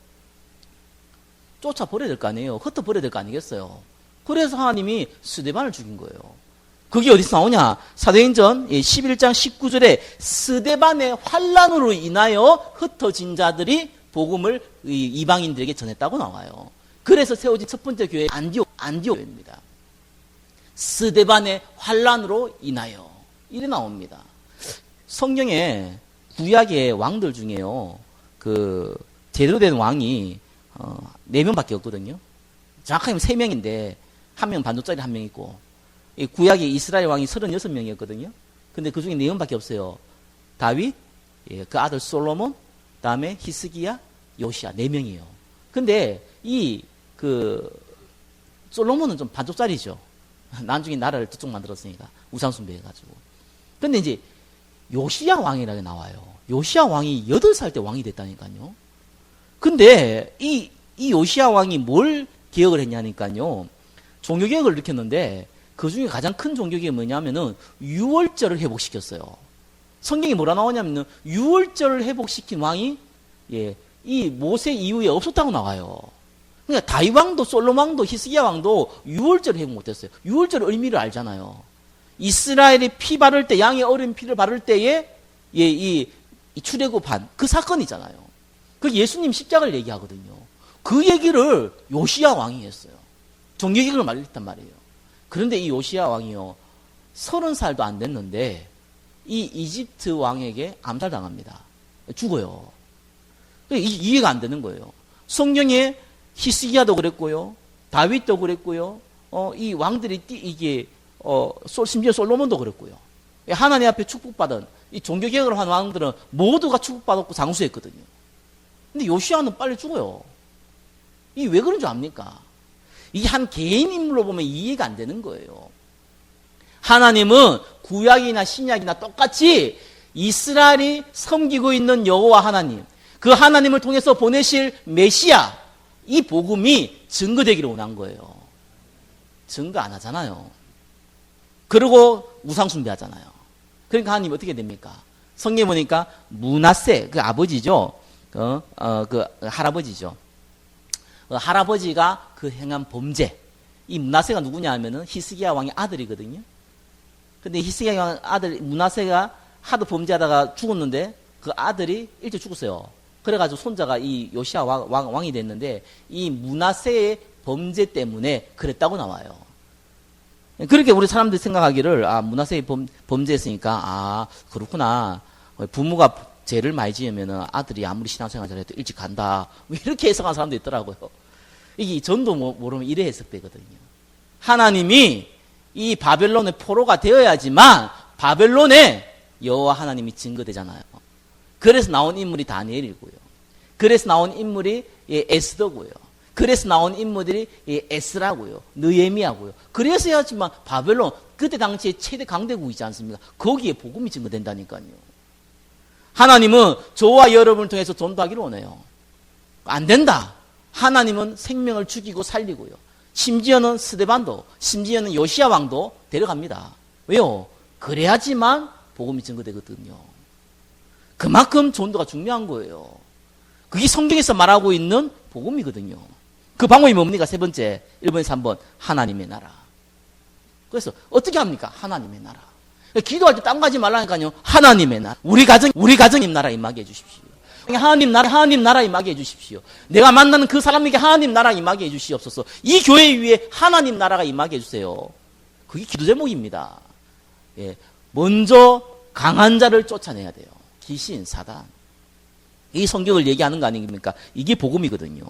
쫓아버려야 될 거 아니에요. 흩어버려야 될 거 아니겠어요? 그래서 하나님이 스데반을 죽인 거예요. 그게 어디서 나오냐? 사도행전 11장 19절에 스데반의 환난으로 인하여 흩어진 자들이 복음을 이방인들에게 전했다고 나와요. 그래서 세워진 첫 번째 교회 안디옥입니다. 스데반의 환난으로 인하여 이래 나옵니다. 성경에 구약의 왕들 중에요, 제대로 된 왕이 4명밖에 없거든요. 정확하게 3명인데 1명 반도짜리 1명 있고, 이 구약의 이스라엘 왕이 36명이었거든요. 근데 그 중에 4명밖에 없어요. 다윗, 그 아들 솔로몬, 다음에 히스기야, 요시야 4명이에요. 근데 솔로몬은 좀 반쪽짜리죠. 나중에 나라를 저쪽 만들었으니까 우상 숭배해가지고. 근데 이제 요시야 왕이라고 나와요. 요시야 왕이 8살 때 왕이 됐다니까요. 근데 이 요시야 왕이 뭘 개혁을 했냐니까요. 종교개혁을 일으켰는데 그 중에 가장 큰 종교개혁이 뭐냐면은 유월절을 회복시켰어요. 성경이 뭐라 나오냐면은 유월절을 회복시킨 왕이 이 모세 이후에 없었다고 나와요. 그러니까 다윗 왕도 솔로몬 왕도 히스기야 왕도 유월절을 회복 못했어요. 유월절 의미를 알잖아요. 이스라엘이 피 바를 때 양의 어린 피를 바를 때에 이 출애굽한 그 사건이잖아요. 그 예수님 십자가를 얘기하거든요. 그 얘기를 요시야 왕이 했어요. 종교개혁을 말했단 말이에요. 그런데 이 요시야 왕이요 30살도 안 됐는데 이 이집트 왕에게 암살당합니다. 죽어요. 이해가 안 되는 거예요. 성경에 히스기야도 그랬고요, 다윗도 그랬고요, 이 왕들이 심지어 솔로몬도 그랬고요. 하나님 앞에 축복받은 이 종교개혁을 한 왕들은 모두가 축복받았고 장수했거든요. 근데 요시야는 빨리 죽어요. 이게 왜 그런 줄 압니까? 이게 한 개인 인물로 보면 이해가 안 되는 거예요. 하나님은 구약이나 신약이나 똑같이 이스라엘이 섬기고 있는 여호와 하나님, 그 하나님을 통해서 보내실 메시아, 이 복음이 증거되기를 원한 거예요. 증거 안 하잖아요. 그리고 우상 숭배하잖아요. 그러니까 하나님 어떻게 됩니까? 성경에 보니까 므낫세, 그 아버지죠. 그 할아버지죠. 할아버지가 그 행한 범죄. 이 므낫세가 누구냐 하면은 히스기야 왕의 아들이거든요. 근데 히스기야 왕의 아들 므낫세가 하도 범죄하다가 죽었는데 그 아들이 일찍 죽었어요. 그래가지고 손자가 이 요시야 왕이 됐는데 이 므낫세의 범죄 때문에 그랬다고 나와요. 그렇게 우리 사람들이 생각하기를 므낫세의 범죄했으니까 그렇구나. 부모가 죄를 많이 지으면 아들이 아무리 신앙생활 잘해도 일찍 간다. 이렇게 해석하는 사람도 있더라고요. 이게 전도 모르면 이래 해석되거든요. 하나님이 이 바벨론의 포로가 되어야지만 바벨론에 여호와 하나님이 증거되잖아요. 그래서 나온 인물이 다니엘이고요. 그래서 나온 인물이 에스더고요. 그래서 나온 인물들이 에스라고요. 느헤미야고요. 그래서야지만 바벨론 그때 당시에 최대 강대국이지 않습니까? 거기에 복음이 증거된다니까요. 하나님은 저와 여러분을 통해서 전도하기를 원해요. 안 된다. 하나님은 생명을 죽이고 살리고요. 심지어는 스데반도, 심지어는 요시야 왕도 데려갑니다. 왜요? 그래야지만 복음이 증거되거든요. 그만큼 전도가 중요한 거예요. 그게 성경에서 말하고 있는 복음이거든요. 그 방법이 뭡니까? 세 번째, 1번에서 3번, 하나님의 나라. 그래서 어떻게 합니까? 하나님의 나라. 기도할 때 딴 거 하지 말라니까요. 하나님의 나라. 우리 가정님 나라 임하게 해주십시오. 하나님 나라 임하게 해주십시오. 내가 만나는 그 사람에게 하나님 나라 임하게 해주시옵소서. 이 교회 위에 하나님 나라가 임하게 해주세요. 그게 기도 제목입니다. 먼저 강한 자를 쫓아내야 돼요. 귀신, 사단. 이 성경을 얘기하는 거 아닙니까? 이게 복음이거든요.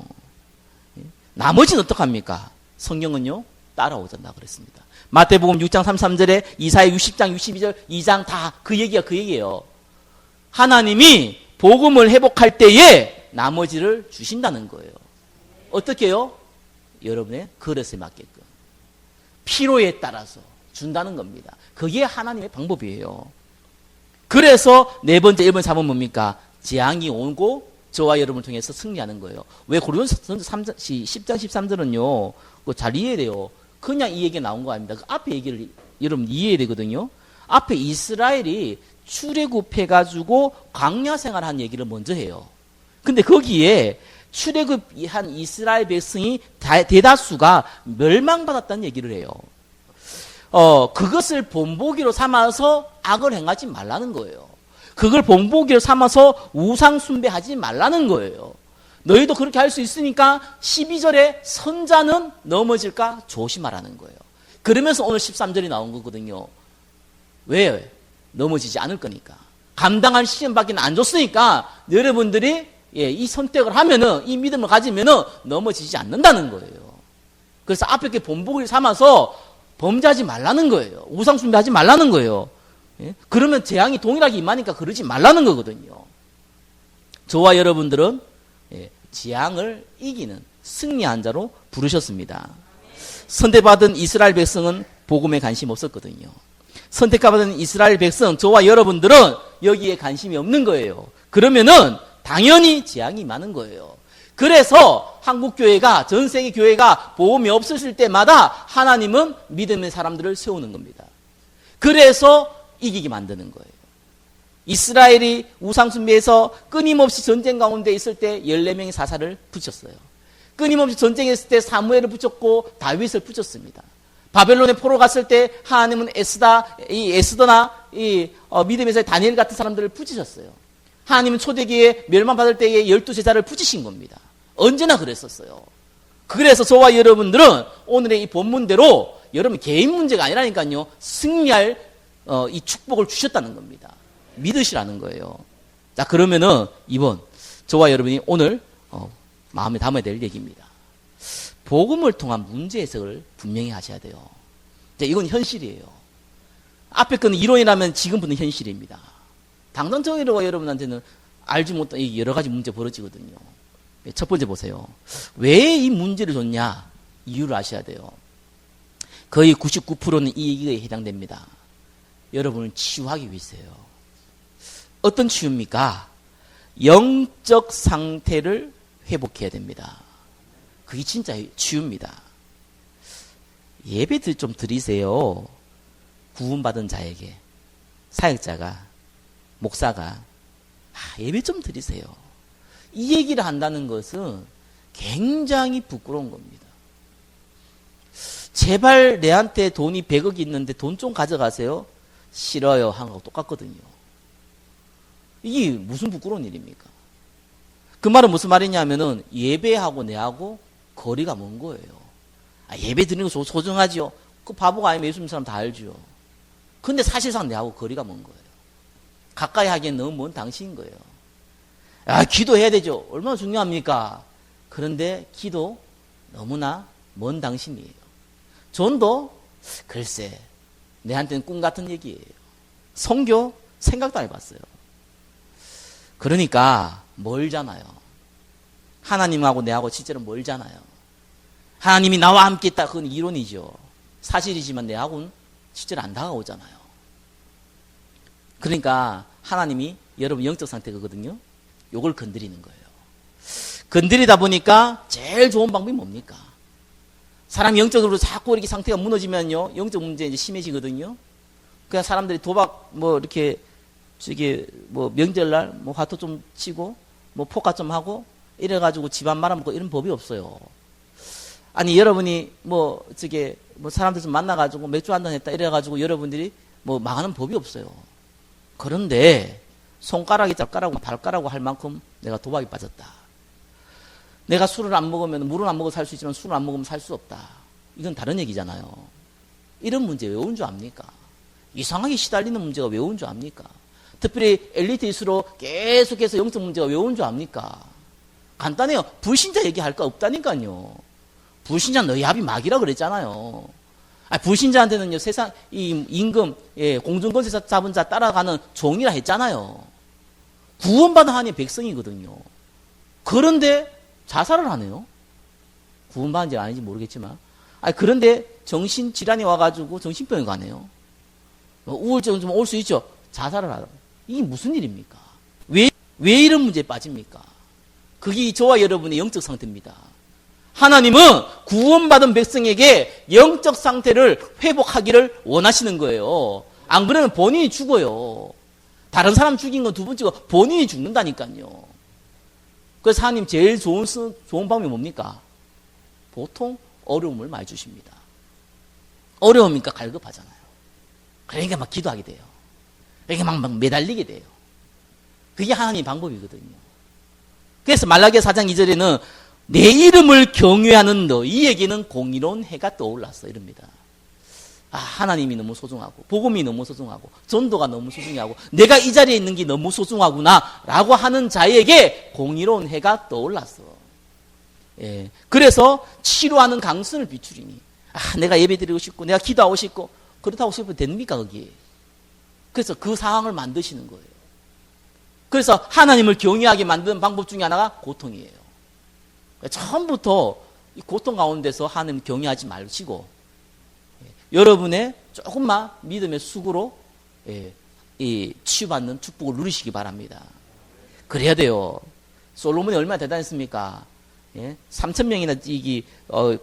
나머지는 어떡합니까? 성경은요, 따라오잖아 그랬습니다. 마태복음 6장 33절에 이사야 60장 62절 2장 다 그 얘기예요. 하나님이 복음을 회복할 때에 나머지를 주신다는 거예요. 어떻게요? 여러분의 그릇에 맞게끔. 필요에 따라서 준다는 겁니다. 그게 하나님의 방법이에요. 그래서 네 번째 1번 4번 뭡니까? 재앙이 오고 저와 여러분을 통해서 승리하는 거예요. 왜 고린도전서 10장 13절은요. 그거 잘 이해해야 돼요. 그냥 이 얘기가 나온 거 아닙니다. 그 앞에 얘기를 여러분 이해해야 되거든요. 앞에 이스라엘이 출애굽해가지고 광야 생활한 얘기를 먼저 해요. 근데 거기에 출애굽한 이스라엘 백성이 대다수가 멸망받았다는 얘기를 해요. 그것을 본보기로 삼아서 악을 행하지 말라는 거예요. 그걸 본보기로 삼아서 우상 숭배하지 말라는 거예요. 너희도 그렇게 할 수 있으니까 12절에 선자는 넘어질까 조심하라는 거예요. 그러면서 오늘 13절이 나온 거거든요. 왜? 넘어지지 않을 거니까. 감당할 시험밖에 안 줬으니까 여러분들이 이 선택을 하면은, 이 믿음을 가지면은 넘어지지 않는다는 거예요. 그래서 앞에 게 본보기를 삼아서 범죄하지 말라는 거예요. 우상 숭배하지 말라는 거예요. 그러면 재앙이 동일하게 임하니까 그러지 말라는 거거든요. 저와 여러분들은 재앙을 이기는 승리한 자로 부르셨습니다. 선택받은 이스라엘 백성은 복음에 관심 없었거든요. 선택받은 이스라엘 백성, 저와 여러분들은 여기에 관심이 없는 거예요. 그러면은 당연히 재앙이 많은 거예요. 그래서 한국교회가, 전 세계 교회가 복음이 없으실 때마다 하나님은 믿음의 사람들을 세우는 겁니다. 그래서 이기게 만드는 거예요. 이스라엘이 우상숭배에서 끊임없이 전쟁 가운데 있을 때 14명의 사사를 붙였어요. 끊임없이 전쟁했을 때 사무엘을 붙였고 다윗을 붙였습니다. 바벨론에 포로 갔을 때 하나님은 에스더나 믿음에서의 다니엘 같은 사람들을 붙이셨어요. 하나님은 초대기에 멸망받을 때에 12제자를 붙이신 겁니다. 언제나 그랬었어요. 그래서 저와 여러분들은 오늘의 이 본문대로 여러분 개인 문제가 아니라니까요. 승리할 이 축복을 주셨다는 겁니다. 믿으시라는 거예요. 자, 그러면은 이번 저와 여러분이 오늘 마음에 담아야 될 얘기입니다. 복음을 통한 문제 해석을 분명히 하셔야 돼요. 자, 이건 현실이에요. 앞에 거는 이론이라면 지금부터는 현실입니다. 당장 저와 여러분한테는 알지 못한 여러 가지 문제 벌어지거든요. 첫 번째 보세요. 왜 이 문제를 줬냐? 이유를 아셔야 돼요. 거의 99%는 이 얘기에 해당됩니다. 여러분을 치유하기 위해서요. 어떤 치유입니까? 영적 상태를 회복해야 됩니다. 그게 진짜 치유입니다. 예배 좀 드리세요. 구원받은 자에게. 사역자가, 목사가 예배 좀 드리세요. 이 얘기를 한다는 것은 굉장히 부끄러운 겁니다. 제발 내한테 돈이 100억이 있는데 돈 좀 가져가세요. 싫어요. 한 거하고 똑같거든요. 이게 무슨 부끄러운 일입니까? 그 말은 무슨 말이냐면은 예배하고 내하고 거리가 먼 거예요. 예배 드리는 거 소중하지요. 그 바보가 아니면 예수 믿는 사람 다 알죠. 근데 사실상 내하고 거리가 먼 거예요. 가까이 하기엔 너무 먼 당신인 거예요. 기도해야 되죠. 얼마나 중요합니까? 그런데 기도 너무나 먼 당신이에요. 전도 글쎄 내한테는 꿈 같은 얘기예요. 선교 생각도 안 해봤어요. 그러니까 멀잖아요. 하나님하고 내하고 실제로 멀잖아요. 하나님이 나와 함께 있다. 그건 이론이죠. 사실이지만 내하고는 실제로 안 다가오잖아요. 그러니까 하나님이 여러분 영적 상태거든요. 요걸 건드리는 거예요. 건드리다 보니까 제일 좋은 방법이 뭡니까? 사람이 영적으로 자꾸 이렇게 상태가 무너지면요. 영적 문제 이제 심해지거든요. 그냥 사람들이 도박 이렇게 명절날 화투 좀 치고 포카 좀 하고 이래가지고 집안 말아먹고 이런 법이 없어요. 아니 여러분이 사람들 좀 만나가지고 맥주 한잔 했다 이래가지고 여러분들이 망하는 법이 없어요. 그런데 손가락이 짝가락고 발가락고 할 만큼 내가 도박에 빠졌다. 내가 술을 안 먹으면 물은 안 먹어 살 수 있지만 술을 안 먹으면 살 수 없다. 이건 다른 얘기잖아요. 이런 문제 왜 온 줄 압니까? 이상하게 시달리는 문제가 왜 온 줄 압니까? 특별히 엘리트일수록 계속해서 영적 문제가 왜 온 줄 압니까? 간단해요. 불신자 얘기할 거 없다니까요. 불신자 너희 합이 막이라 그랬잖아요. 불신자한테는요, 세상, 임금, 공중권세 잡은 자 따라가는 종이라 했잖아요. 구원받은 하나님의 백성이거든요. 그런데 자살을 하네요. 구원받은지 아닌지 모르겠지만. 그런데 정신질환이 와가지고 정신병에 가네요. 우울증 좀 올 수 있죠. 자살을 하라. 이게 무슨 일입니까? 왜 이런 문제에 빠집니까? 그게 저와 여러분의 영적 상태입니다. 하나님은 구원받은 백성에게 영적 상태를 회복하기를 원하시는 거예요. 안 그러면 본인이 죽어요. 다른 사람 죽인 건 두 번째고 본인이 죽는다니까요. 그래서 하나님 제일 좋은 방법이 뭡니까? 보통 어려움을 많이 주십니다. 어려우니까 갈급하잖아요. 그러니까 막 기도하게 돼요. 그러니까 막 매달리게 돼요. 그게 하나님의 방법이거든요. 그래서 말라기야 4장 2절에는 내 이름을 경외하는 너희에게는 공의로운 해가 떠올랐어 이럽니다. 하나님이 너무 소중하고 복음이 너무 소중하고 전도가 너무 소중하고 내가 이 자리에 있는 게 너무 소중하구나 라고 하는 자에게 공의로운 해가 떠올랐어. 그래서 치료하는 강선을 비추리니 내가 예배드리고 싶고 내가 기도하고 싶고 그렇다고 싶어도 됩니까 거기? 그래서 그 상황을 만드시는 거예요. 그래서 하나님을 경외하게 만드는 방법 중에 하나가 고통이에요. 처음부터 이 고통 가운데서 하나님 경외하지 마시고 여러분의 조금만 믿음의 수고로 이 치유받는 축복을 누리시기 바랍니다. 그래야 돼요. 솔로몬이 얼마나 대단했습니까? 3,000명이나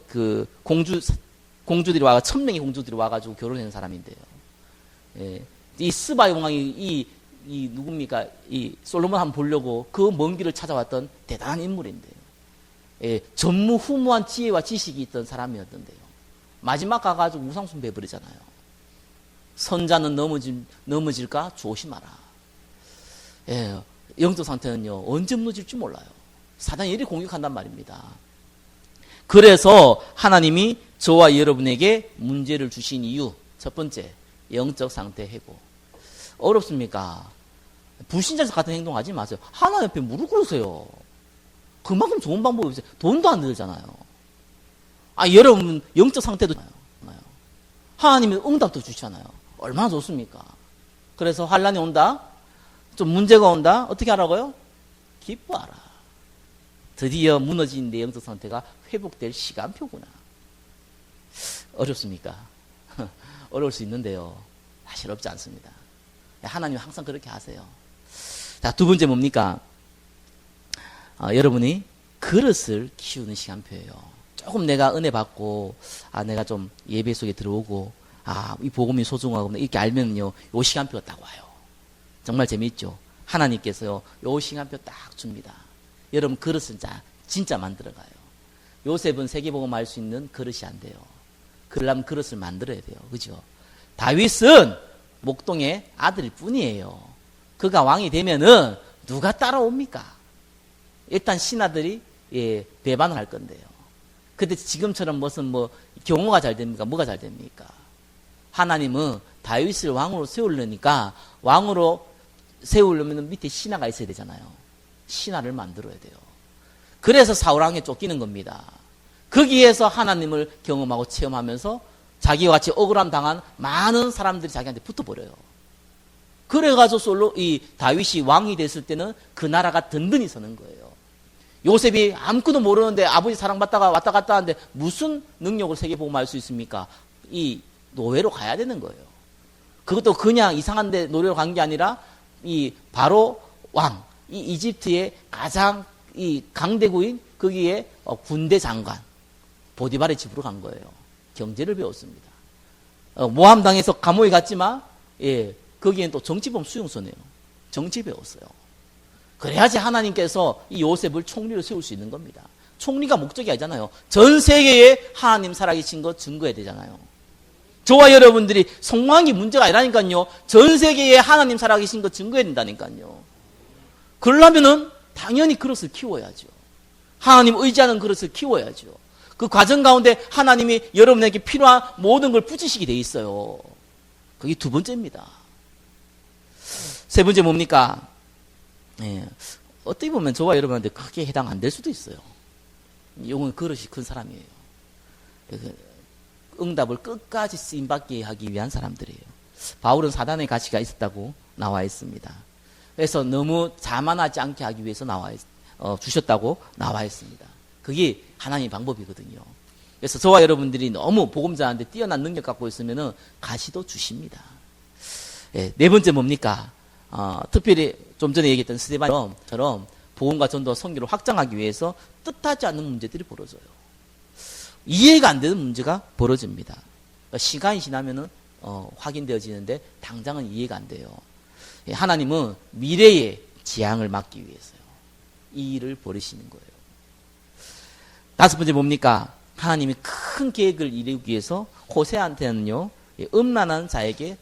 그 공주들이 와가 1,000명의 공주들이 와가지고 결혼한 사람인데요. 이 스바의 왕이 이 누굽니까? 이 솔로몬 한번 보려고 그 먼 길을 찾아왔던 대단한 인물인데요. 전무후무한 지혜와 지식이 있던 사람이었던데요. 마지막 가가지고 우상숭배 해버리잖아요. 선자는 넘어질까 조심하라. 영적 상태는요 언제 무너질지 몰라요. 사단이 이리 공격한단 말입니다. 그래서 하나님이 저와 여러분에게 문제를 주신 이유, 첫 번째 영적 상태 회복. 어렵습니까? 불신자 같은 행동하지 마세요. 하나님 옆에 무릎 꿇으세요. 그만큼 좋은 방법이 없어요. 돈도 안 들잖아요. 여러분 영적 상태도 하나님이 응답도 주시잖아요. 얼마나 좋습니까? 그래서 환란이 온다, 좀 문제가 온다, 어떻게 하라고요? 기뻐하라. 드디어 무너진 내 영적 상태가 회복될 시간표구나. 어렵습니까? 어려울 수 있는데요. 사실 어렵지 않습니다. 하나님이 항상 그렇게 하세요. 자, 두 번째 뭡니까? 여러분이 그릇을 키우는 시간표예요. 조금 내가 은혜 받고, 내가 좀 예배 속에 들어오고, 이 복음이 소중하구나, 이렇게 알면요, 요 시간표가 딱 와요. 정말 재미있죠? 하나님께서요, 요 시간표 딱 줍니다. 여러분, 그릇은 진짜 만들어가요. 요셉은 세계복음 알 수 있는 그릇이 안 돼요. 그러려면 그릇을 만들어야 돼요. 그죠? 다윗은 목동의 아들일 뿐이에요. 그가 왕이 되면은 누가 따라옵니까? 일단 신하들이 배반을 할 건데요. 근데 지금처럼 무슨 경호가 잘 됩니까? 뭐가 잘 됩니까? 하나님은 다윗을 왕으로 세우려니까 왕으로 세우려면 밑에 신하가 있어야 되잖아요. 신하를 만들어야 돼요. 그래서 사울왕에 쫓기는 겁니다. 거기에서 하나님을 경험하고 체험하면서 자기와 같이 억울함 당한 많은 사람들이 자기한테 붙어버려요. 그래가지고 이 다윗이 왕이 됐을 때는 그 나라가 든든히 서는 거예요. 요셉이 아무것도 모르는데 아버지 사랑받다가 왔다 갔다 하는데 무슨 능력을 세계복음 알 수 있습니까? 이 노예로 가야 되는 거예요. 그것도 그냥 이상한데 노예로 간 게 아니라 이 바로 왕, 이 이집트의 가장 이 강대국인 거기에 군대 장관 보디발의 집으로 간 거예요. 경제를 배웠습니다. 모함당해서 감옥에 갔지만 거기엔 또 정치범 수용소네요. 정치 배웠어요. 그래야지 하나님께서 이 요셉을 총리로 세울 수 있는 겁니다. 총리가 목적이 아니잖아요. 전 세계에 하나님 살아계신 거 증거해야 되잖아요. 저와 여러분들이 성공한 문제가 아니라니까요. 전 세계에 하나님 살아계신 거 증거해야 된다니까요. 그러려면은 당연히 그릇을 키워야죠. 하나님 의지하는 그릇을 키워야죠. 그 과정 가운데 하나님이 여러분에게 필요한 모든 걸 붙이시게 돼 있어요. 그게 두 번째입니다. 세 번째 뭡니까? 어떻게 보면 저와 여러분한테 크게 해당 안 될 수도 있어요. 이건 그릇이 큰 사람이에요. 응답을 끝까지 쓰임받게 하기 위한 사람들이에요. 바울은 사단의 가시가 있었다고 나와 있습니다. 그래서 너무 자만하지 않게 하기 위해서 주셨다고 나와 있습니다. 그게 하나님의 방법이거든요. 그래서 저와 여러분들이 너무 복음자한테 뛰어난 능력 갖고 있으면은 가시도 주십니다. 네 번째 뭡니까? 특별히 좀 전에 얘기했던 스데반처럼 복음과 전도와 선교를 확장하기 위해서 뜻하지 않는 문제들이 벌어져요. 이해가 안 되는 문제가 벌어집니다. 시간이 지나면은 확인되어지는데 당장은 이해가 안 돼요. 하나님은 미래의 재앙을 막기 위해서요. 이 일을 벌이시는 거예요. 다섯 번째 뭡니까? 하나님이 큰 계획을 이루기 위해서 호세한테는요, 음란한 자에게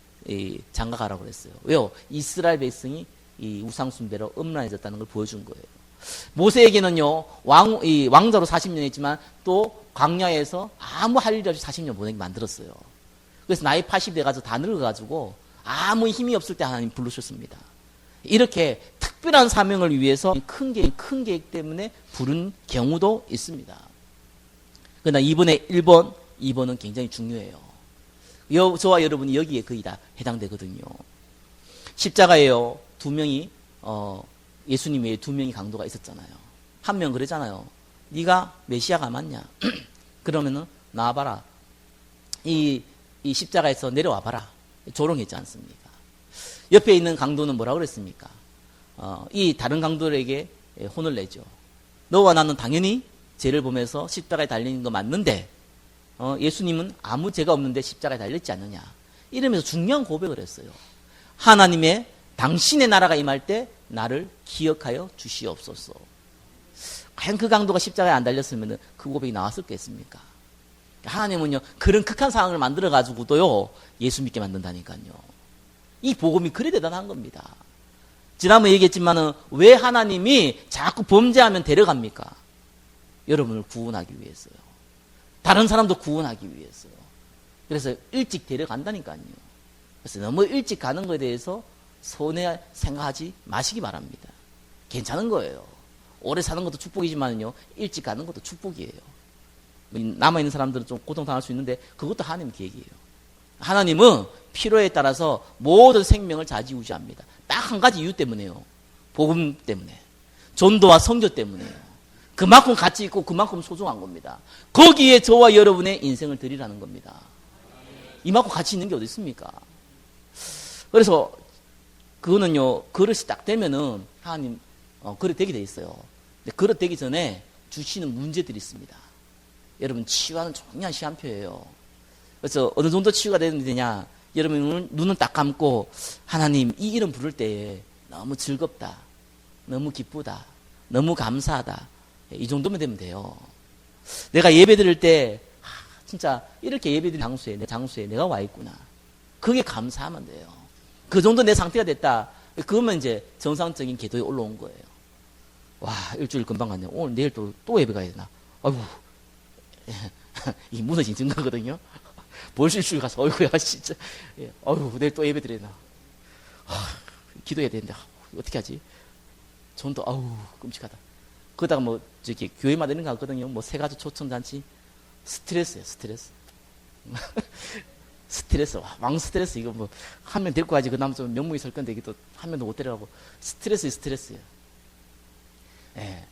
장가가라고 그랬어요. 왜요? 이스라엘 백성이 이 우상숭배로 음란해졌다는 걸 보여준 거예요. 모세에게는요, 왕자로 40년 했지만 또 광야에서 아무 할 일 없이 40년 보내게 만들었어요. 그래서 나이 80 돼가지고 다 늙어가지고 아무 힘이 없을 때 하나님 부르셨습니다. 이렇게 특별한 사명을 위해서 큰 계획 때문에 부른 경우도 있습니다. 그러나 이번에 1번, 2번은 굉장히 중요해요. 저와 여러분이 여기에 거의 다 해당되거든요. 십자가에요, 예수님 외에 2명이 강도가 있었잖아요. 한 명 그러잖아요. 네가 메시아가 맞냐? 그러면은 나와봐라. 이 십자가에서 내려와봐라. 조롱했지 않습니까? 옆에 있는 강도는 뭐라고 그랬습니까? 이 다른 강도들에게 혼을 내죠. 너와 나는 당연히 죄를 보면서 십자가에 달리는 거 맞는데 예수님은 아무 죄가 없는데 십자가에 달렸지 않느냐. 이러면서 중요한 고백을 했어요. 하나님의 당신의 나라가 임할 때 나를 기억하여 주시옵소서. 과연 그 강도가 십자가에 안 달렸으면 그 고백이 나왔을겠습니까? 하나님은요, 그런 극한 상황을 만들어가지고도요, 예수 믿게 만든다니까요. 이 복음이 그래 대단한 겁니다. 지난번에 얘기했지만은, 왜 하나님이 자꾸 범죄하면 데려갑니까? 여러분을 구원하기 위해서요. 다른 사람도 구원하기 위해서요. 그래서 일찍 데려간다니까요. 그래서 너무 일찍 가는 것에 대해서 손해 생각하지 마시기 바랍니다. 괜찮은 거예요. 오래 사는 것도 축복이지만요, 일찍 가는 것도 축복이에요. 남아있는 사람들은 좀 고통당할 수 있는데 그것도 하나님 계획이에요. 하나님은 필요에 따라서 모든 생명을 좌지우지합니다. 딱 한 가지 이유 때문에요. 복음 때문에. 전도와 선교 때문에요. 그만큼 가치 있고 그만큼 소중한 겁니다. 거기에 저와 여러분의 인생을 드리라는 겁니다. 이만큼 가치 있는 게 어디 있습니까? 그래서 그거는요, 그릇이 딱 되면은 하나님 그릇 되게 돼 있어요. 근데 그릇 되기 전에 주시는 문제들이 있습니다. 여러분, 치유하는 중요한 시간표예요. 그래서 어느 정도 치유가 되냐? 여러분, 눈은 딱 감고 하나님 이 이름 부를 때에 너무 즐겁다, 너무 기쁘다, 너무 감사하다, 이 정도면 되면 돼요. 내가 예배 드릴 때 진짜 이렇게 예배 드릴 장소에 내가 와 있구나, 그게 감사하면 돼요. 그 정도 내 상태가 됐다, 그러면 이제 정상적인 기도에 올라온 거예요. 와, 일주일 금방 갔네. 오늘 내일 또 예배 가야 되나? 아이고, 이 무너진 증거거든요. 볼실줄 가서 어이구야 진짜. 어휴, 내일 또 예배 드리나. 기도해야 되는데 어떻게 하지? 전도 아우 끔찍하다. 그러다가 뭐 저기 교회마다 이런 거 같거든요. 뭐 세가지 초청잔치. 스트레스예요, 스트레스. 스트레스, 왕 스트레스. 이거 뭐 한 명 데리고 가지. 그 남자 명목이 설 건데 이게 또 한 명도 못 데려가고 스트레스예요. 예,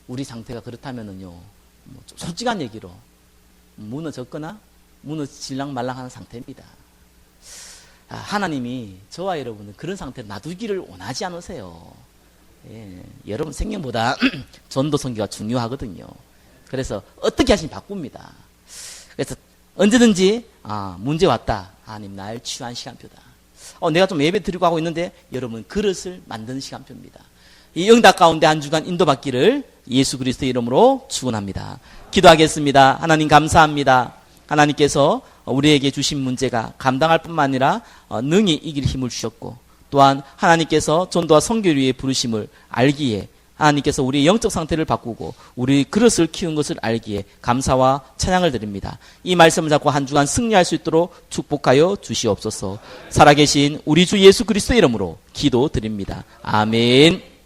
우리 상태가 그렇다면은요, 뭐 좀 솔직한 얘기로 무너졌거나 무너질랑 말랑하는 상태입니다. 하나님이 저와 여러분은 그런 상태로 놔두기를 원하지 않으세요. 예, 여러분 생명보다 전도 선교가 중요하거든요. 그래서 어떻게 하시면 바꿉니다. 그래서 언제든지 문제 왔다, 하나님 날 치유한 시간표다. 내가 좀 예배 드리고 하고 있는데 여러분 그릇을 만드는 시간표입니다. 이 응답 가운데 한 주간 인도받기를 예수 그리스도의 이름으로 축원합니다. 기도하겠습니다. 하나님 감사합니다. 하나님께서 우리에게 주신 문제가 감당할 뿐만 아니라 능히 이길 힘을 주셨고, 또한 하나님께서 전도와 선교를 위해 부르심을 알기에 하나님께서 우리의 영적 상태를 바꾸고 우리 그릇을 키운 것을 알기에 감사와 찬양을 드립니다. 이 말씀을 잡고 한 주간 승리할 수 있도록 축복하여 주시옵소서. 살아계신 우리 주 예수 그리스도의 이름으로 기도드립니다. 아멘.